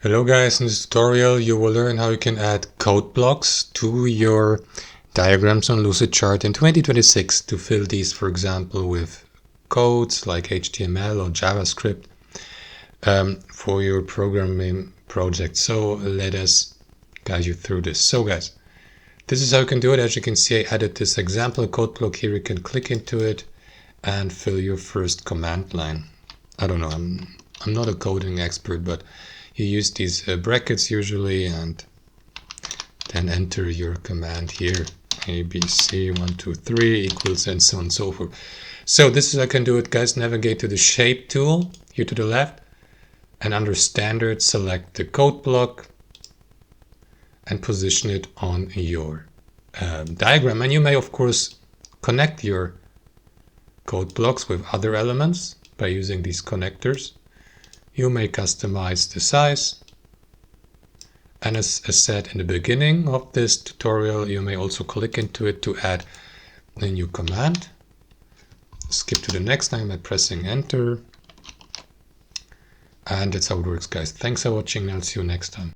Hello guys, in this tutorial you will learn how you can add code blocks to your diagrams on Lucidchart in 2026 to fill these, for example, with codes like HTML or JavaScript for your programming project. So let us guide you through this. So guys, this is how you can do it. As you can see, I added this example code block here. You can click into it and fill your first command line. I don't know, I'm not a coding expert, but you use these brackets usually and then enter your command here, ABC123 equals and so on and so forth. So this is how I can do it, guys. Navigate to the shape tool here to the left and under standard select the code block and position it on your diagram. And you may of course connect your code blocks with other elements by using these connectors. You may customize the size, and as said in the beginning of this tutorial, you may also click into it to add a new command. Skip to the next line by pressing enter, and that's how it works, guys. Thanks for watching, and I'll see you next time.